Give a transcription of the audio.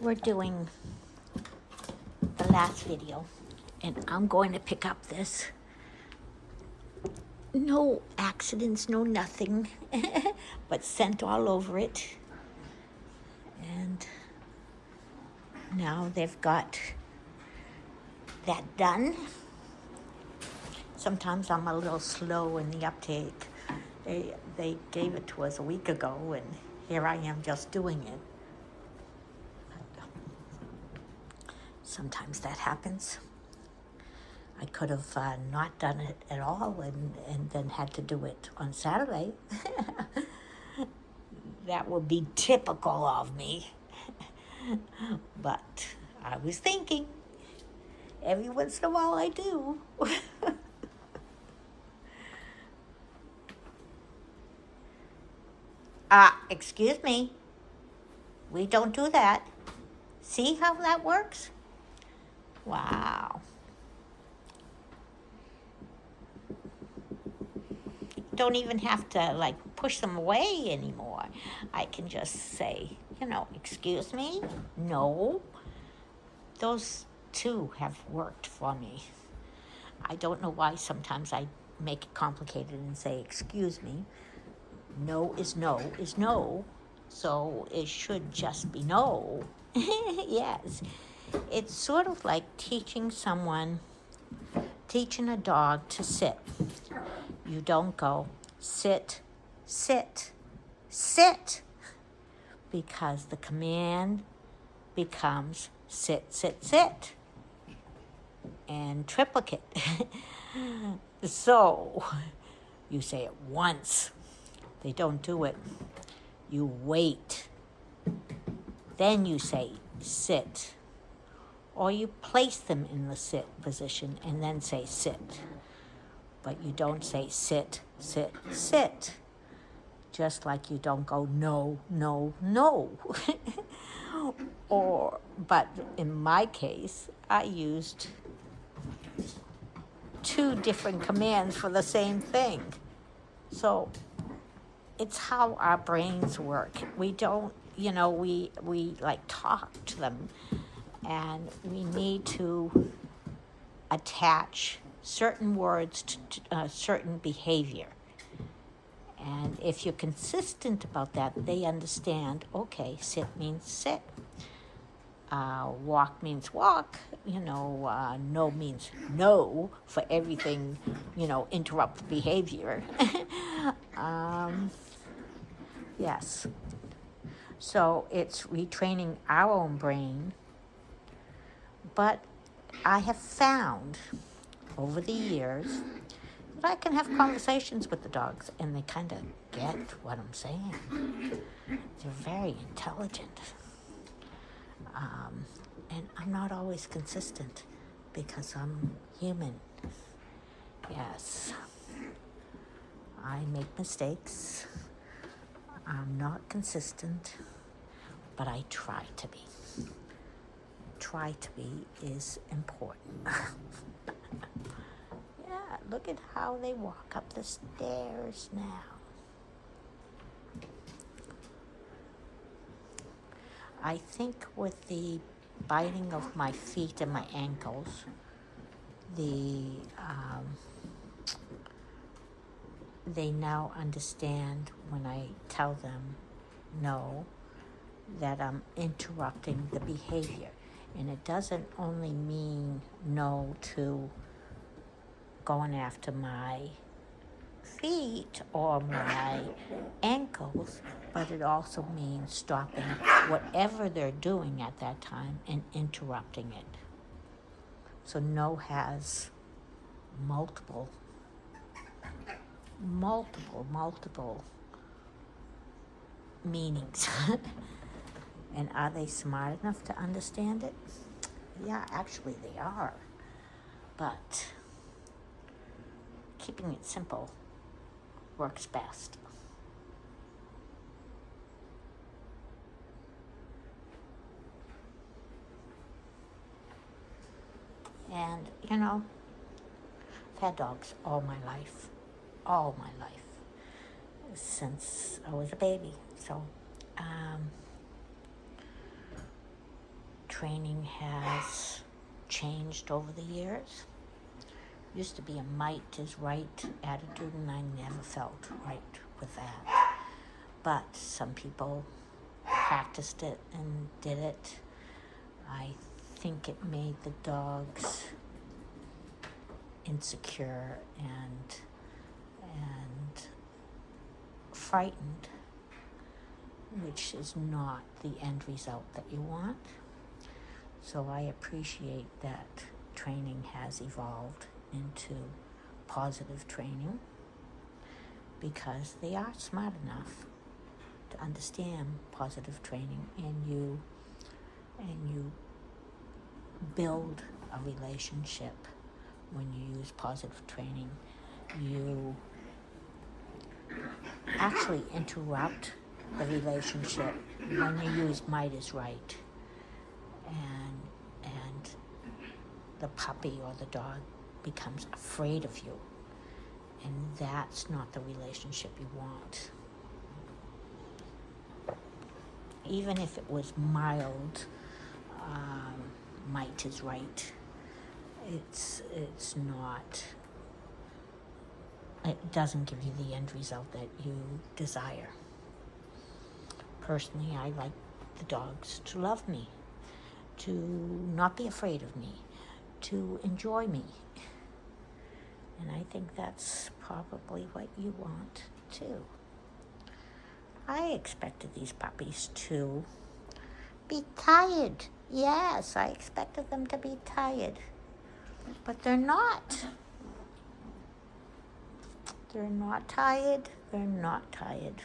we're doing the last video, and I'm going to pick up this. No accidents, no nothing, but scent all over it. And now they've got that done. Sometimes I'm a little slow in the uptake. They gave it to us a week ago, and here I am just doing it. Sometimes that happens. I could have not done it at all and then had to do it on Saturday. That would be typical of me. But I was thinking, every once in a while I do. Excuse me. We don't do that. See how that works? Wow. Don't even have to push them away anymore. I can just say, excuse me, no. Those two have worked for me. I don't know why sometimes I make it complicated and say, excuse me. No is no is no, so it should just be no. Yes. It's sort of like teaching a dog to sit. You don't go, sit, sit, sit, because the command becomes sit, sit, sit, and triplicate. So, you say it once. They don't do it. You wait. Then you say sit. Or you place them in the sit position and then say sit. But you don't say sit, sit, sit. Just like you don't go no, no, no. But in my case, I used 2 different commands for the same thing. So it's how our brains work. We don't, we talk to them, and we need to attach certain words to certain behavior. And if you're consistent about that, they understand, okay, sit means sit. Walk means walk. No means no for everything, interrupt behavior. Yes. So it's retraining our own brain. But I have found over the years that I can have conversations with the dogs and they kind of get what I'm saying. They're very intelligent. And I'm not always consistent because I'm human. Yes. I make mistakes. I'm not consistent, but I try to be. Try to be is important. Yeah, look at how they walk up the stairs now. I think with the biting of my feet and my ankles, they now understand when I tell them no, that I'm interrupting the behavior. And it doesn't only mean no to going after my feet or my ankles, but it also means stopping whatever they're doing at that time and interrupting it. So no has multiple meanings. And are they smart enough to understand it? Yeah, actually they are. But keeping it simple works best. And, I've had dogs all my life, since I was a baby. So, training has changed over the years. Used to be a might is right attitude, and I never felt right with that. But some people practiced it and did it. I think it made the dogs insecure and frightened, which is not the end result that you want. So I appreciate that training has evolved into positive training, because they are smart enough to understand positive training, and you build a relationship when you use positive training. You actually interrupt the relationship when you use might is right, and the puppy or the dog becomes afraid of you, and that's not the relationship you want. Even if it was mild, might is right, it's not, it doesn't give you the end result that you desire. Personally, I like the dogs to love me, to not be afraid of me, to enjoy me. And I think that's probably what you want too. I expected these puppies to be tired. Yes, I expected them to be tired. But they're not. They're not tired. They're not tired.